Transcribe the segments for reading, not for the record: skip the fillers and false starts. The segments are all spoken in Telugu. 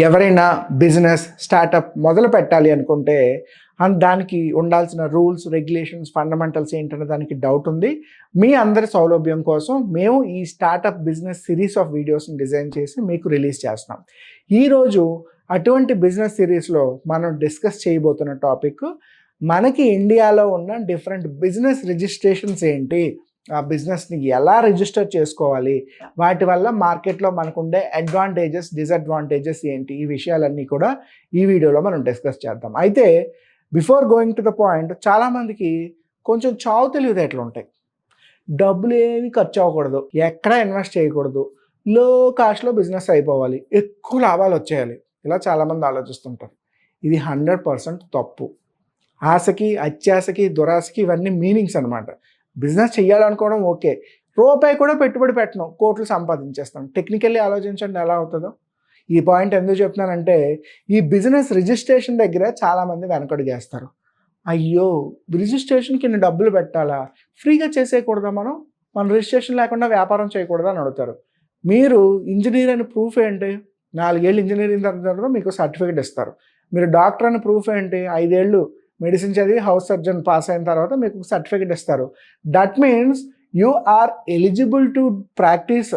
ఎవరైనా బిజినెస్ స్టార్టప్ మొదలు పెట్టాలి అనుకుంటే దానికి ఉండాల్సిన రూల్స్ రెగ్యులేషన్స్ ఫండమెంటల్స్ ఏంటనే దానికి డౌట్ ఉంది. మీ అందరి సౌలభ్యం కోసం మేము ఈ స్టార్టప్ బిజినెస్ సిరీస్ ఆఫ్ వీడియోస్ని డిజైన్ చేసి మీకు రిలీజ్ చేస్తున్నాం. ఈరోజు అటువంటి బిజినెస్ సిరీస్లో మనం డిస్కస్ చేయబోతున్న టాపిక్ మనకి ఇండియాలో ఉన్న డిఫరెంట్ బిజినెస్ రిజిస్ట్రేషన్స్ ఏంటి, ఆ బిజినెస్ని ఎలా రిజిస్టర్ చేసుకోవాలి, వాటి వల్ల మార్కెట్లో మనకుండే అడ్వాంటేజెస్ డిసడ్వాంటేజెస్ ఏంటి, ఈ విషయాలన్నీ కూడా ఈ వీడియోలో మనం డిస్కస్ చేద్దాం. అయితే before going to the point, చాలామందికి కొంచెం చావు తెలివితేటలు ఉంటాయి. డబ్బులు ఏమి ఖర్చు అవ్వకూడదు, ఎక్కడ ఇన్వెస్ట్ చేయకూడదు, లో కాస్ట్లో బిజినెస్ అయిపోవాలి, ఎక్కువ లాభాలు వచ్చేయాలి, ఇలా చాలామంది ఆలోచిస్తుంటారు. ఇది 100% తప్పు. ఆశకి అత్యాశకి దురాశకి ఇవన్నీ మీనింగ్స్ అనమాట. బిజినెస్ చేయాలనుకోవడం ఓకే, రూపాయి కూడా పెట్టుబడి పెట్టను, కోట్లు సంపాదించేస్తాం. టెక్నికల్లీ ఆలోచించండి ఎలా అవుతుందో. ఈ పాయింట్ ఎందుకు చెప్తున్నానంటే, ఈ బిజినెస్ రిజిస్ట్రేషన్ దగ్గర చాలామంది వెనకడుగేస్తారు. అయ్యో, రిజిస్ట్రేషన్కి ఇన్ని డబ్బులు పెట్టాలా, ఫ్రీగా చేసేయకూడదా, మన రిజిస్ట్రేషన్ లేకుండా వ్యాపారం చేయకూడదా అని అడుగుతారు. మీరు ఇంజనీర్ అని ప్రూఫ్ ఏంటి? 4 ఏళ్ళు ఇంజనీరింగ్ తర్వాత మీకు సర్టిఫికేట్ ఇస్తారు. మీరు డాక్టర్ అని ప్రూఫ్ ఏంటి? 5 ఏళ్ళు మెడిసిన్ చదివి హౌస్ సర్జన్ పాస్ అయిన తర్వాత మీకు సర్టిఫికేట్ ఇస్తారు. That means you are eligible to practice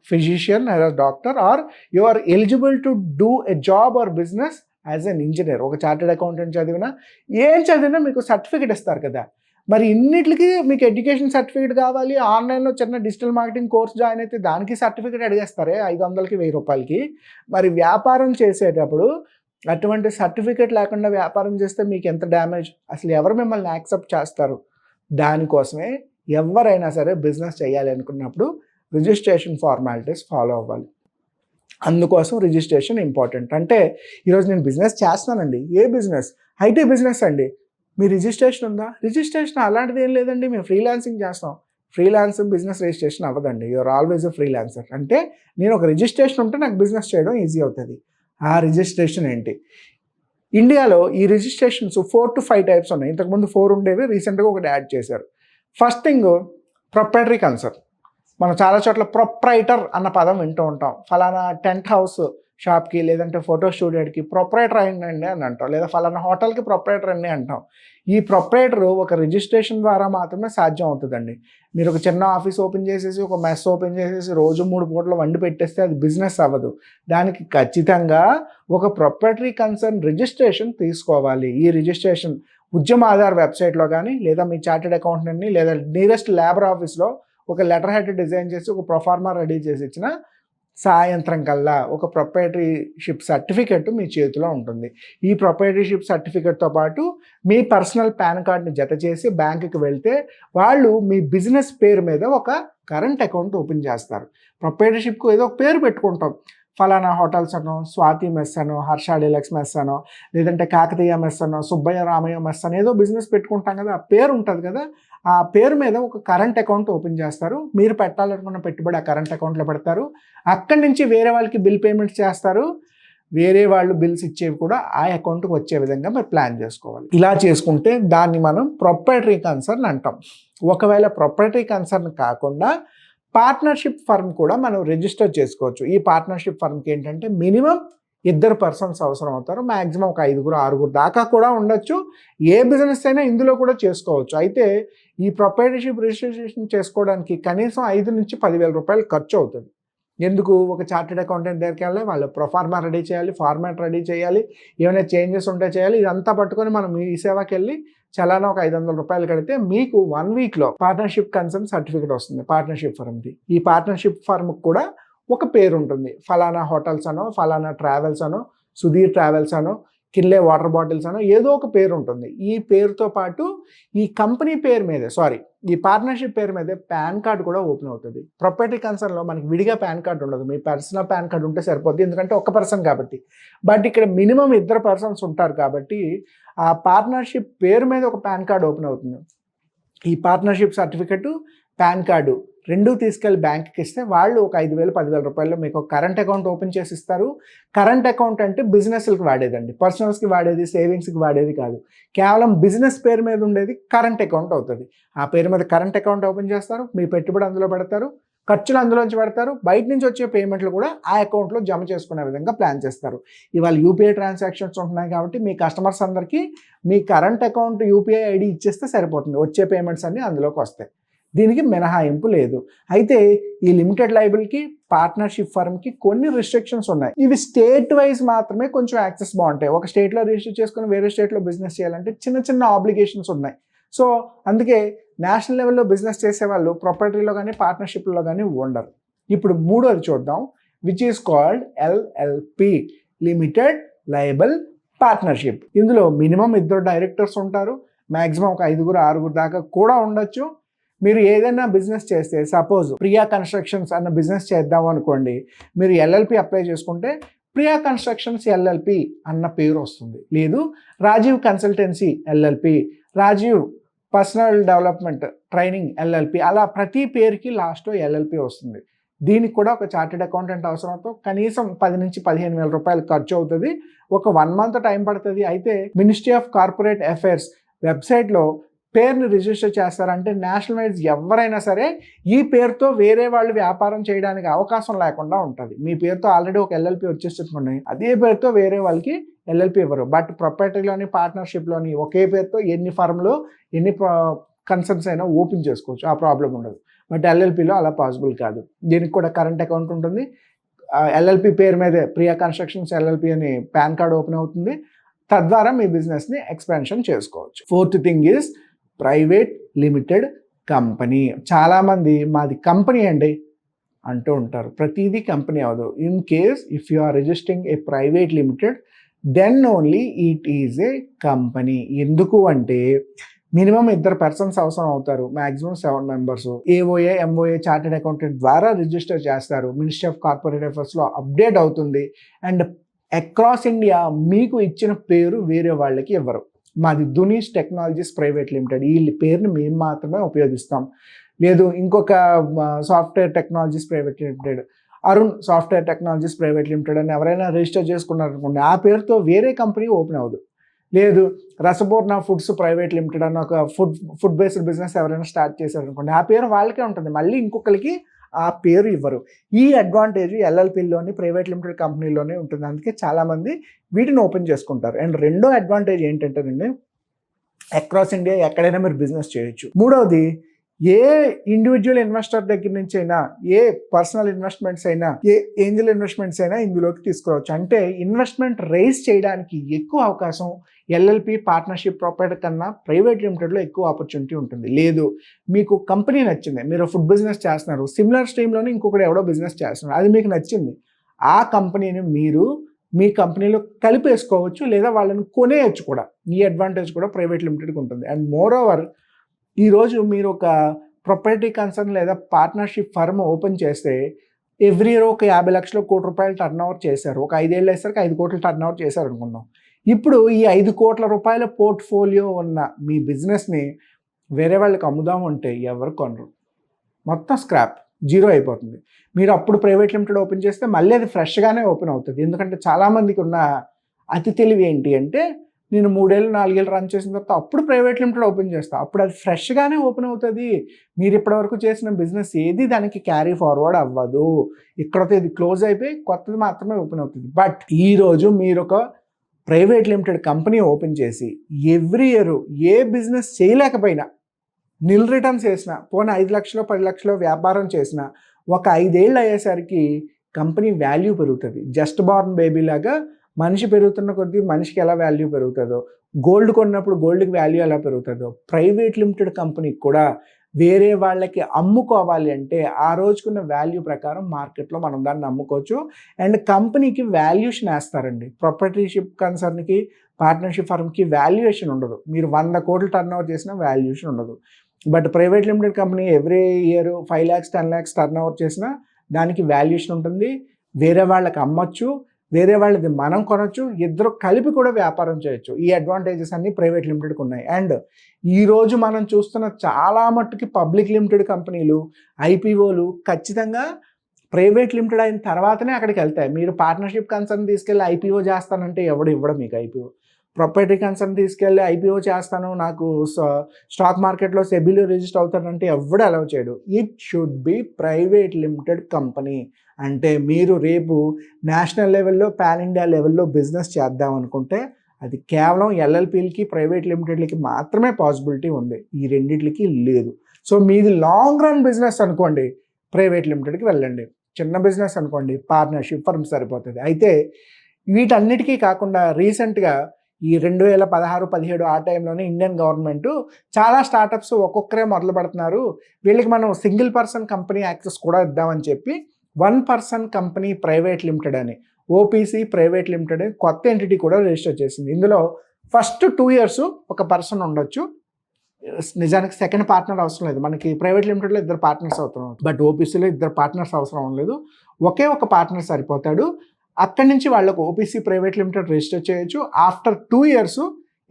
physician as a doctor, or you are eligible to do a job or business as an engineer. ఒక చార్టెడ్ అకౌంటెంట్ చదివినా ఏం చదివినా మీకు సర్టిఫికేట్ ఇస్తారు కదా. మరి ఇన్నిటికి మీకు ఎడ్యుకేషన్ సర్టిఫికేట్ కావాలి. ఆన్లైన్లో చిన్న డిజిటల్ మార్కెటింగ్ కోర్స్ జాయిన్ అయితే దానికి సర్టిఫికేట్ అడిగేస్తారే 500కి 1000 రూపాయలకి. మరి వ్యాపారం చేసేటప్పుడు అటువంటి సర్టిఫికేట్ లేకుండా వ్యాపారం చేస్తే మీకు ఎంత డ్యామేజ్, అసలు ఎవరు మిమ్మల్ని యాక్సెప్ట్ చేస్తారు? దానికోసమే ఎవరైనా సరే బిజినెస్ చేయాలి అనుకున్నప్పుడు రిజిస్ట్రేషన్ ఫార్మాలిటీస్ ఫాలో అవ్వాలి. అందుకోసం రిజిస్ట్రేషన్ ఇంపార్టెంట్. అంటే ఈరోజు నేను బిజినెస్ చేస్తున్నానండి, ఏ బిజినెస్? ఐటీ బిజినెస్ అండి. మీ రిజిస్ట్రేషన్ ఉందా? రిజిస్ట్రేషన్ అలాంటిది ఏం లేదండి, మేము ఫ్రీలాన్సింగ్ చేస్తాం. ఫ్రీలాన్స్ బిజినెస్ రిజిస్ట్రేషన్ అవ్వదండి. You're always a freelancer. అంటే నేను ఒక రిజిస్ట్రేషన్ ఉంటే నాకు బిజినెస్ చేయడం ఈజీ అవుతుంది. ఆ రిజిస్ట్రేషన్ ఏంటి? ఇండియాలో ఈ రిజిస్ట్రేషన్స్ 4 to 5 టైప్స్ ఉన్నాయి. ఇంతకుముందు 4 ఉండేవి, రీసెంట్గా ఒకటి యాడ్ చేశారు. First thing, proprietary concern. మనం చాలా చోట్ల ప్రొప్రైటర్ అన్న పదం వింటూ ఉంటాం. ఫలానా టెంట్ హౌస్ షాప్కి లేదంటే ఫోటో స్టూడియోకి ప్రొప్రైటర్ అయిందండి అని అంటాం, లేదా ఫలానా హోటల్కి ప్రొప్రైటర్ అండి అంటాం. ఈ ప్రొప్రైటర్ ఒక రిజిస్ట్రేషన్ ద్వారా మాత్రమే సాధ్యం అవుతుందండి. మీరు ఒక చిన్న ఆఫీస్ ఓపెన్ చేసేసి ఒక మెస్ ఓపెన్ చేసేసి రోజు 3 పూటలు వండి పెట్టేస్తే అది బిజినెస్ అవ్వదు. దానికి ఖచ్చితంగా ఒక ప్రొప్రైటరీ కన్సర్న్ రిజిస్ట్రేషన్ తీసుకోవాలి. ఈ రిజిస్ట్రేషన్ ఉద్యమ ఆధార్ వెబ్సైట్లో కానీ, లేదా మీ చార్టెడ్ అకౌంటెంట్ని లేదా నియరెస్ట్ లేబర్ ఆఫీస్లో ఒక లెటర్ హెడ్ డిజైన్ చేసి ఒక ప్రొఫార్మా రెడీ చేసి ఇచ్చిన సాయంత్రం కల్లా ఒక ప్రొప్రైటరీషిప్ సర్టిఫికెట్ మీ చేతిలో ఉంటుంది. ఈ ప్రొప్రైటరీషిప్ సర్టిఫికెట్తో పాటు మీ పర్సనల్ పాన్ కార్డ్ని జత చేసి బ్యాంకుకి వెళ్తే వాళ్ళు మీ బిజినెస్ పేరు మీద ఒక కరెంట్ అకౌంట్ ఓపెన్ చేస్తారు. ప్రొప్రైటరీషిప్కు ఏదో ఒక పేరు పెట్టుకుంటాం. ఫలానా హోటల్స్ అనో, స్వాతి మెస్ అనో, హర్ష డీలక్స్ మెస్ అనో, లేదంటే కాకతీయ మెస్ అనో, సుబ్బయ్య రామయ్య మెస్ అని ఏదో బిజినెస్ పెట్టుకుంటాం కదా, ఆ పేరు ఉంటుంది కదా. ఆ పేరు మీద ఒక కరెంట్ అకౌంట్ ఓపెన్ చేస్తారు. మీరు పెట్టాలనుకున్న పెట్టుబడి ఆ కరెంట్ అకౌంట్లో పెడతారు. అక్కడి నుంచి వేరే వాళ్ళకి బిల్ పేమెంట్స్ చేస్తారు. వేరే వాళ్ళు బిల్స్ ఇచ్చేవి కూడా ఆ అకౌంట్కి వచ్చే విధంగా మీరు ప్లాన్ చేసుకోవాలి. ఇలా చేసుకుంటే దాన్ని మనం ప్రొప్రైటరీ కన్సర్న్ అంటాం. ఒకవేళ ప్రొప్రైటరీ కన్సర్న్ కాకుండా పార్ట్నర్షిప్ ఫర్మ్ కూడా మనం రిజిస్టర్ చేసుకోవచ్చు. ఈ పార్ట్నర్షిప్ ఫర్మ్కి ఏంటంటే మినిమం 2 పర్సన్స్ అవసరం అవుతారు. మ్యాక్సిమం ఒక 5 6 దాకా కూడా ఉండొచ్చు. ఏ బిజినెస్ అయినా ఇందులో కూడా చేసుకోవచ్చు. అయితే ఈ ప్రొప్రైటర్షిప్ రిజిస్ట్రేషన్ చేసుకోవడానికి కనీసం 5 నుంచి 10,000 రూపాయలు ఖర్చు అవుతుంది. ఎందుకు? ఒక చార్టెడ్ అకౌంటెంట్ దగ్గరికి వెళ్ళాలి, వాళ్ళు ప్రొఫార్మా రెడీ చేయాలి, ఫార్మాట్ రెడీ చేయాలి, ఏమైనా చేంజెస్ ఉంటే చేయాలి. ఇదంతా పట్టుకొని మనం ఈ సేవకి వెళ్ళి చలానా ఒక 500 రూపాయలు కడితే మీకు 1 వీక్లో పార్ట్నర్షిప్ కన్సర్న్ సర్టిఫికేట్ వస్తుంది పార్ట్నర్షిప్ ఫర్మ్ది. ఈ పార్ట్నర్షిప్ ఫర్మ్కి కూడా ఒక పేరు ఉంటుంది. ఫలానా హోటల్స్ అనో, ఫలానా ట్రావెల్స్ అనో, సుధీర్ ట్రావెల్స్ అనో, కిన్లే వాటర్ బాటిల్స్ అనో ఏదో ఒక పేరు ఉంటుంది. ఈ పేరుతో పాటు ఈ కంపెనీ పేరు మీద, ఈ పార్ట్నర్షిప్ పేరు మీద పాన్ కార్డ్ కూడా ఓపెన్ అవుతుంది. ప్రొప్రైటరీ కన్సర్న్లో మనకి విడిగా పాన్ కార్డ్ ఉండదు. మీ పర్సనల్ పాన్ కార్డ్ ఉంటే సరిపోద్ది, ఎందుకంటే ఒక పర్సన్ కాబట్టి. బట్ ఇక్కడ మినిమం 2 పర్సన్స్ ఉంటారు కాబట్టి ఆ పార్ట్నర్షిప్ పేరు మీద ఒక పాన్ కార్డ్ ఓపెన్ అవుతుంది. ఈ పార్ట్నర్షిప్ సర్టిఫికెట్, పాన్ కార్డు రెండూ తీసుకెళ్ళి బ్యాంక్కి ఇస్తే వాళ్ళు ఒక 5,000 10,000 రూపాయల్లో మీకు ఒక కరెంట్ అకౌంట్ ఓపెన్ చేసి ఇస్తారు. కరెంట్ అకౌంట్ అంటే బిజినెస్లకు వాడేదండి, పర్సనల్స్కి వాడేది, సేవింగ్స్కి వాడేది కాదు. కేవలం బిజినెస్ పేరు మీద ఉండేది కరెంట్ అకౌంట్ అవుతుంది. ఆ పేరు మీద కరెంట్ అకౌంట్ ఓపెన్ చేస్తారు, మీ పెట్టుబడి అందులో పెడతారు, ఖర్చులు అందులోంచి పెడతారు, బయట నుంచి వచ్చే పేమెంట్లు కూడా ఆ అకౌంట్లో జమ చేసుకునే విధంగా ప్లాన్ చేస్తారు. ఇవాళ యూపీఐ ట్రాన్సాక్షన్స్ ఉంటున్నాయి కాబట్టి మీ కస్టమర్స్ అందరికీ మీ కరెంట్ అకౌంట్ యూపీఐ ఐడి ఇచ్చేస్తే సరిపోతుంది, వచ్చే పేమెంట్స్ అన్నీ అందులోకి వస్తాయి. దీనికి మినహాయింపు లేదు. అయితే ఈ లిమిటెడ్ లయబిలిటీకి పార్ట్నర్షిప్ ఫర్మ్కి కొన్ని రిస్ట్రిక్షన్స్ ఉన్నాయి. ఇవి స్టేట్ వైజ్ మాత్రమే కొంచెం యాక్సెస్ బాగుంటాయి. ఒక స్టేట్లో రిజిస్టర్ చేసుకుని వేరే స్టేట్లో బిజినెస్ చేయాలంటే చిన్న చిన్న ఆబ్లిగేషన్స్ ఉన్నాయి. సో అందుకే నేషనల్ లెవెల్లో బిజినెస్ చేసే వాళ్ళు ప్రాపర్టీలో కానీ పార్ట్నర్షిప్లో కానీ ఉండరు. ఇప్పుడు మూడోది చూద్దాం, which is called LLP, limited liable partnership. ఇందులో మినిమం 2 డైరెక్టర్స్ ఉంటారు, మ్యాక్సిమం ఒక 5-6 దాకా కూడా ఉండొచ్చు. మీరు ఏదైనా బిజినెస్ చేస్తే, సపోజ్ ప్రియా కన్స్ట్రక్షన్స్ అన్న బిజినెస్ చేద్దాం అనుకోండి, మీరు ఎల్ఎల్పి అప్లై చేసుకుంటే ప్రియా కన్స్ట్రక్షన్స్ ఎల్ఎల్పి అన్న పేరు వస్తుంది. లేదు Rajiv consultancy LLP, Rajiv personal development training LLP, అలా ప్రతి పేరుకి లాస్ట్లో ఎల్ఎల్పి వస్తుంది. దీనికి కూడా ఒక చార్టెడ్ అకౌంటెంట్ అవసరంతో కనీసం 10 నుంచి 15 వేల రూపాయలు ఖర్చు అవుతుంది. ఒక 1 మంత్ టైం పడుతుంది. అయితే మినిస్ట్రీ ఆఫ్ కార్పొరేట్ అఫైర్స్ వెబ్సైట్లో పేరుని రిజిస్టర్ చేస్తారంటే నేషనల్ వైజ్ ఎవరైనా సరే ఈ పేరుతో వేరే వాళ్ళు వ్యాపారం చేయడానికి అవకాశం లేకుండా ఉంటుంది. మీ పేరుతో ఆల్రెడీ ఒక ఎల్ఎల్పి వచ్చేస్తుంది, అదే పేరుతో వేరే వాళ్ళకి ఎల్ఎల్పి ఇవ్వరు. బట్ ప్రొపరేటరీలోని పార్ట్నర్షిప్లోని ఒకే పేరుతో ఎన్ని ఫర్మ్లు ఎన్ని కన్సర్న్స్ అయినా ఓపెన్ చేసుకోవచ్చు, ఆ ప్రాబ్లం ఉండదు. బట్ ఎల్ఎల్పిలో అలా పాసిబుల్ కాదు. దీనికి కూడా కరెంట్ అకౌంట్ ఉంటుంది. ఎల్ఎల్పి పేరు మీదే ప్రియా కన్స్ట్రక్షన్స్ ఎల్ఎల్పి అని పాన్ కార్డ్ ఓపెన్ అవుతుంది. తద్వారా మీ బిజినెస్ని ఎక్స్పాన్షన్ చేసుకోవచ్చు. Fourth thing is private limited company. చాలామంది మాది కంపెనీ అండి అంటూ ఉంటారు. ప్రతిదీ కంపెనీ అవ్వదు. In case if you are registering a private limited then only it is a company. ఎందుకు అంటే మినిమం 2 పర్సన్స్ అవసరం అవుతారు, maximum 7 members. AOA MOA chartered accountant ద్వారా రిజిస్టర్ చేస్తారు, మినిస్ట్రీ ఆఫ్ కార్పొరేట్ అఫైర్స్లో అప్డేట్ అవుతుంది. అండ్ అక్రాస్ ఇండియా మీకు ఇచ్చిన పేరు వేరే వాళ్ళకి ఇవ్వరు. మాది దునీష్ టెక్నాలజీస్ ప్రైవేట్ లిమిటెడ్, ఈ పేరుని మేము మాత్రమే ఉపయోగిస్తాం. లేదు ఇంకొక software technologies private limited, Arun software technologies private limited అని ఎవరైనా రిజిస్టర్ చేసుకున్నారనుకోండి, ఆ పేరుతో వేరే కంపెనీ ఓపెన్ అవ్వదు. లేదు రసపూర్ణ ఫుడ్స్ ప్రైవేట్ లిమిటెడ్ అని ఒక ఫుడ్ బేస్డ్ బిజినెస్ ఎవరైనా స్టార్ట్ చేశారనుకోండి, ఆ పేరు వాళ్ళకే ఉంటుంది, మళ్ళీ ఇంకొకరికి ఆ పేరు ఇవ్వరు. ఈ అడ్వాంటేజ్ ఎల్ఎల్పిలోని ప్రైవేట్ లిమిటెడ్ కంపెనీలోనే ఉంటుంది. అందుకే చాలామంది వీటిని ఓపెన్ చేసుకుంటారు. అండ్ రెండో అడ్వాంటేజ్ ఏంటంటేనండి, అక్రాస్ ఇండియా ఎక్కడైనా మీరు బిజినెస్ చేయొచ్చు. మూడవది, ఏ ఇండివిజువల్ ఇన్వెస్టర్ దగ్గర నుంచి అయినా, ఏ పర్సనల్ ఇన్వెస్ట్మెంట్స్ అయినా, ఏ ఏంజల్ ఇన్వెస్ట్మెంట్స్ అయినా ఇందులోకి తీసుకోవచ్చు. అంటే ఇన్వెస్ట్మెంట్ రైజ్ చేయడానికి ఎక్కువ అవకాశం ఎల్ఎల్పి పార్ట్నర్షిప్ ప్రాపర్టీ కన్నా ప్రైవేట్ లిమిటెడ్లో ఎక్కువ ఆపర్చునిటీ ఉంటుంది. లేదు మీకు కంపెనీ నచ్చింది, మీరు ఫుడ్ బిజినెస్ చేస్తున్నారు, సిమిలర్ స్ట్రీమ్లోనే ఇంకొకటి ఎవడో బిజినెస్ చేస్తున్నారు, అది మీకు నచ్చింది, ఆ కంపెనీని మీరు మీ కంపెనీలో కలిపేసుకోవచ్చు, లేదా వాళ్ళని కొనేయచ్చు కూడా. ఈ అడ్వాంటేజ్ కూడా ప్రైవేట్ లిమిటెడ్కి ఉంటుంది. అండ్ మోర్ ఓవర్, ఈరోజు మీరు ఒక ప్రాపర్టీ కన్సర్న్ లేదా పార్ట్నర్షిప్ ఫర్మ్ ఓపెన్ చేస్తే ఎవ్రీ ఇయర్ ఒక 50 లక్షల కోటి రూపాయలు టర్న్ ఓవర్ చేశారు, ఒక 5 ఏళ్ళు వేసరికి 5 కోట్లు టర్న్ ఓవర్ చేశారు అనుకుందాం. ఇప్పుడు ఈ 5 కోట్ల రూపాయల పోర్ట్ఫోలియో ఉన్న మీ బిజినెస్ని వేరే వాళ్ళకి అమ్ముదాము అంటే ఎవరు కొనరు, మొత్తం స్క్రాప్, జీరో అయిపోతుంది. మీరు అప్పుడు ప్రైవేట్ లిమిటెడ్ ఓపెన్ చేస్తే మళ్ళీ అది ఫ్రెష్గానే ఓపెన్ అవుతుంది. ఎందుకంటే చాలామందికి ఉన్న అతి తెలివి ఏంటి అంటే, నేను 3 ఏళ్ళు 4 ఏళ్ళు రన్ చేసిన తర్వాత అప్పుడు ప్రైవేట్ లిమిటెడ్ ఓపెన్ చేస్తాను, అప్పుడు అది ఫ్రెష్గానే ఓపెన్ అవుతుంది. మీరు ఇప్పటివరకు చేసిన బిజినెస్ ఏది దానికి క్యారీ ఫార్వర్డ్ అవ్వదు. ఇక్కడతో ఇది క్లోజ్ అయిపోయి కొత్తది మాత్రమే ఓపెన్ అవుతుంది. బట్ ఈరోజు మీరు ఒక ప్రైవేట్ లిమిటెడ్ కంపెనీ ఓపెన్ చేసి ఎవ్రీ ఇయర్ ఏ బిజినెస్ చేయలేకపోయినా, నిల్ రిటర్న్స్ చేసిన, పోనీ 5 లక్షలు 10 లక్షలు వ్యాపారం చేసిన, ఒక 5 ఏళ్ళు అయ్యేసరికి కంపెనీ వాల్యూ పెరుగుతుంది. జస్ట్ బార్న్ బేబీ లాగా మనిషి పెరుగుతున్న కొద్దీ మనిషికి ఎలా వాల్యూ పెరుగుతుందో, గోల్డ్ కొన్నప్పుడు గోల్డ్కి వాల్యూ ఎలా పెరుగుతుందో, ప్రైవేట్ లిమిటెడ్ కంపెనీకి కూడా వేరే వాళ్ళకి అమ్ముకోవాలి అంటే ఆ రోజుకున్న వాల్యూ ప్రకారం మార్కెట్లో మనం దాన్ని అమ్ముకోవచ్చు. అండ్ కంపెనీకి వాల్యూషన్ వేస్తారండి. ప్రాపర్టీషిప్ కన్సర్న్కి పార్ట్నర్షిప్ ఫర్మ్కి వాల్యుయేషన్ ఉండదు. మీరు 100 కోట్లు టర్న్ ఓవర్ చేసినా వాల్యుయేషన్ ఉండదు. But private limited company every year 5 lakhs 10 lakhs turn over చేసినా దానికి వాల్యుయేషన్ ఉంటుంది. వేరే వాళ్ళకి అమ్మచ్చు, వేరే వాళ్ళది మనం కొనొచ్చు, ఇద్దరు కలిపి కూడా వ్యాపారం చేయొచ్చు. ఈ అడ్వాంటేజెస్ అన్నీ ప్రైవేట్ లిమిటెడ్కి ఉన్నాయి. అండ్ ఈరోజు మనం చూస్తున్న చాలా మట్టుకి పబ్లిక్ లిమిటెడ్ కంపెనీలు, ఐపీఓలు ఖచ్చితంగా ప్రైవేట్ లిమిటెడ్ అయిన తర్వాతనే అక్కడికి వెళ్తాయి. మీరు పార్ట్నర్షిప్ కన్సర్న్ తీసుకెళ్ళి ఐపీఓ చేస్తానంటే ఎవడు ఇవ్వడం మీకు ఐపీఓ. ప్రొపరేటరీ కన్సర్న్ తీసుకెళ్ళి ఐపీఓ చేస్తాను, నాకు స్టాక్ మార్కెట్లో సెబీలో రిజిస్టర్ అవుతానంటే ఎవడు అలౌ చేయడు. It should be private limited company. అంటే మీరు రేపు నేషనల్ లెవెల్లో, పాన్ ఇండియా లెవెల్లో బిజినెస్ చేద్దాం అనుకుంటే అది కేవలం ఎల్ఎల్పీలకి, ప్రైవేట్ లిమిటెడ్లకి మాత్రమే పాసిబిలిటీ ఉంది, ఈ రెండిట్లకి లేదు. సో మీది లాంగ్ రన్ బిజినెస్ అనుకోండి, ప్రైవేట్ లిమిటెడ్కి వెళ్ళండి. చిన్న బిజినెస్ అనుకోండి, పార్ట్నర్షిప్ ఫర్మ్ సరిపోతుంది. అయితే వీటన్నిటికీ కాకుండా రీసెంట్గా ఈ 2016-17 ఆ టైంలోనే ఇండియన్ గవర్నమెంట్ చాలా స్టార్టప్స్ ఒక్కొక్కరే మొదలు పెడుతున్నారు, వీళ్ళకి మనం సింగిల్ పర్సన్ కంపెనీ యాక్సెస్ కూడా ఇద్దామని చెప్పి 1 పర్సన్ కంపెనీ ప్రైవేట్ లిమిటెడ్ అని, ఓపీసీ ప్రైవేట్ లిమిటెడ్ అని కొత్త ఎంటిటీ కూడా రిజిస్టర్ చేసింది. ఇందులో ఫస్ట్ 2 years ఒక పర్సన్ ఉండొచ్చు. నిజానికి సెకండ్ పార్ట్నర్ అవసరం లేదు, మనకి ప్రైవేట్ లిమిటెడ్లో 2 పార్ట్నర్స్ అవసరం, బట్ ఓపీసీలో 2 పార్ట్నర్స్ అవసరం లేదు, ఒకే ఒక పార్ట్నర్ సరిపోతాడు. అక్కడి నుంచి వాళ్ళకు ఓపీసీ ప్రైవేట్ లిమిటెడ్ రిజిస్టర్ చేయొచ్చు. ఆఫ్టర్ 2 years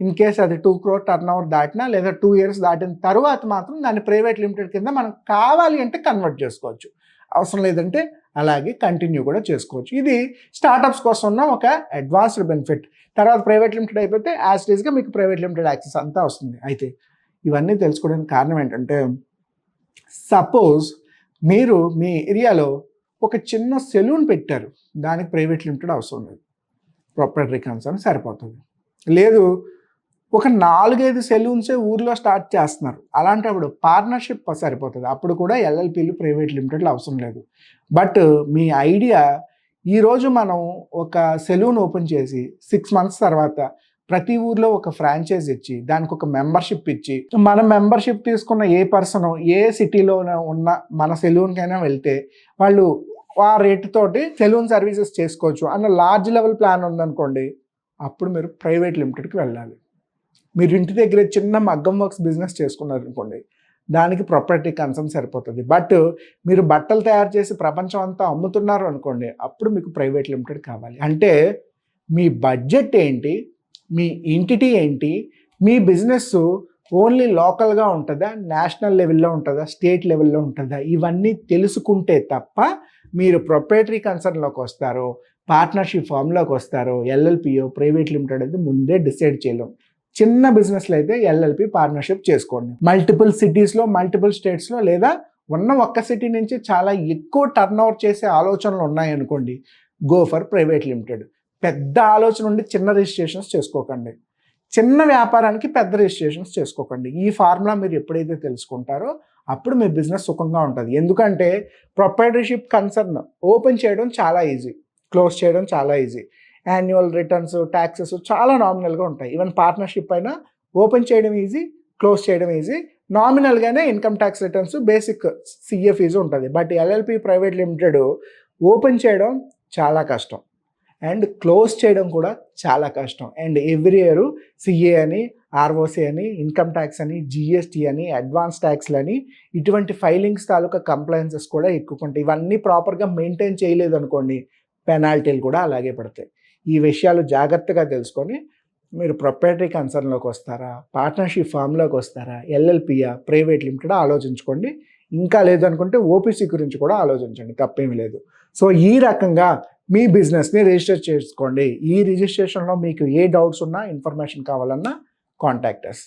ఇన్ కేస్ అది 2 crore టర్న్ ఓవర్ దాటినా, లేదా 2 years దాటిన తర్వాత మాత్రం దాన్ని ప్రైవేట్ లిమిటెడ్ కింద మనం కావాలి అంటే కన్వర్ట్ చేసుకోవచ్చు, అవసరం లేదంటే అలాగే కంటిన్యూ కూడా చేసుకోవచ్చు. ఇది స్టార్టప్స్ కోసం ఉన్న ఒక అడ్వాన్స్డ్ బెనిఫిట్. తర్వాత ప్రైవేట్ లిమిటెడ్ అయిపోతే యాజ్ ఇట్ ఈస్గా మీకు ప్రైవేట్ లిమిటెడ్ యాక్సెస్ అంతా వస్తుంది. అయితే ఇవన్నీ తెలుసుకోవడానికి కారణం ఏంటంటే, సపోజ్ మీరు మీ ఏరియాలో ఒక చిన్న సెలూన్ పెట్టారు, దానికి ప్రైవేట్ లిమిటెడ్ అవసరం లేదు, ప్రొపరేటరీ కన్సర్న్ సరిపోతుంది. లేదు ఒక 4-5 సెలూన్సే ఊర్లో స్టార్ట్ చేస్తున్నారు, అలాంటప్పుడు పార్ట్నర్షిప్ సరిపోతుంది, అప్పుడు కూడా ఎల్ఎల్పీలు ప్రైవేట్ లిమిటెడ్లు అవసరం లేదు. బట్ మీ ఐడియా, ఈరోజు మనం ఒక సెలూన్ ఓపెన్ చేసి 6 months తర్వాత ప్రతి ఊర్లో ఒక ఫ్రాంచైజ్ ఇచ్చి దానికి ఒక మెంబర్షిప్ ఇచ్చి, మన మెంబర్షిప్ తీసుకున్న ఏ పర్సన్ ఏ సిటీలో ఉన్న మన సెలూన్కైనా వెళ్తే వాళ్ళు ఆ రేటు తోటి సెలూన్ సర్వీసెస్ చేసుకోవచ్చు అన్న లార్జ్ లెవెల్ ప్లాన్ ఉందనుకోండి, అప్పుడు మీరు ప్రైవేట్ లిమిటెడ్కి వెళ్ళాలి. మీరు ఇంటి దగ్గర చిన్న మగ్గం వర్క్స్ బిజినెస్ చేసుకున్నారు అనుకోండి, దానికి ప్రొపరేటరీ కన్సర్న్ సరిపోతుంది. బట్ మీరు బట్టలు తయారు చేసి ప్రపంచం అంతా అమ్ముతున్నారు అనుకోండి, అప్పుడు మీకు ప్రైవేట్ లిమిటెడ్ కావాలి. అంటే మీ బడ్జెట్ ఏంటి, మీ ఎంటిటీ ఏంటి, మీ బిజినెస్ ఓన్లీ లోకల్గా ఉంటుందా, నేషనల్ లెవెల్లో ఉంటుందా, స్టేట్ లెవెల్లో ఉంటుందా, ఇవన్నీ తెలుసుకుంటే తప్ప మీరు ప్రొపరేటరీ కన్సర్న్లోకి వస్తారో, పార్ట్నర్షిప్ ఫామ్లోకి వస్తారో, ఎల్ఎల్పియో ప్రైవేట్ లిమిటెడ్ అయితే ముందే డిసైడ్ చేయలేం. చిన్న బిజినెస్లో అయితే ఎల్ఎల్పి పార్ట్నర్షిప్ చేసుకోండి. మల్టిపుల్ సిటీస్లో, మల్టిపుల్ స్టేట్స్లో, లేదా ఉన్న ఒక్క సిటీ నుంచి చాలా ఎక్కువ టర్న్ ఓవర్ చేసే ఆలోచనలు ఉన్నాయనుకోండి, గో ఫర్ ప్రైవేట్ లిమిటెడ్. పెద్ద ఆలోచన ఉండి చిన్న రిజిస్ట్రేషన్స్ చేసుకోకండి, చిన్న వ్యాపారానికి పెద్ద రిజిస్ట్రేషన్స్ చేసుకోకండి. ఈ ఫార్ములా మీరు ఎప్పుడైతే తెలుసుకుంటారో అప్పుడు మీ బిజినెస్ సుఖంగా ఉంటుంది. ఎందుకంటే ప్రొపరేటర్షిప్ కన్సర్న్ ఓపెన్ చేయడం చాలా ఈజీ, క్లోజ్ చేయడం చాలా ఈజీ. యాన్యువల్ రిటర్న్స్, ట్యాక్సెస్ చాలా నామినల్గా ఉంటాయి. ఈవెన్ పార్ట్నర్షిప్ అయినా ఓపెన్ చేయడం ఈజీ, క్లోజ్ చేయడం ఈజీ. నామినల్గానే income tax returns, basic CA fee ఉంటుంది. But LLP private limited open చేయడం చాలా కష్టం అండ్ క్లోజ్ చేయడం కూడా చాలా కష్టం. అండ్ ఎవ్రీ ఇయర్ సిఏ అని, ఆర్ఓసి అని, ఇన్కమ్ ట్యాక్స్ అని, జిఎస్టీ అని, అడ్వాన్స్ ట్యాక్స్లు అని, ఇటువంటి ఫైలింగ్స్ తాలూకా కంప్లైన్సెస్ కూడా ఎక్కువ ఉంటాయి. ఇవన్నీ ప్రాపర్గా మెయింటైన్ చేయలేదు అనుకోండి, పెనాల్టీలు కూడా అలాగే పడతాయి. ఈ విషయాలు జాగ్రత్తగా తెలుసుకొని మీరు ప్రొపరేటరీ కన్సర్న్లోకి వస్తారా, పార్ట్నర్షిప్ ఫామ్లోకి వస్తారా, ఎల్ఎల్పియా, ప్రైవేట్ లిమిటెడ్ ఆలోచించుకోండి. ఇంకా లేదనుకుంటే ఓపీసీ గురించి కూడా ఆలోచించండి, తప్పేమీ లేదు. సో ఈ రకంగా మీ బిజినెస్ని రిజిస్టర్ చేసుకోండి. ఈ రిజిస్ట్రేషన్లో మీకు ఏ డౌట్స్ ఉన్నా, ఇన్ఫర్మేషన్ కావాలన్నా కాంటాక్ట్ us.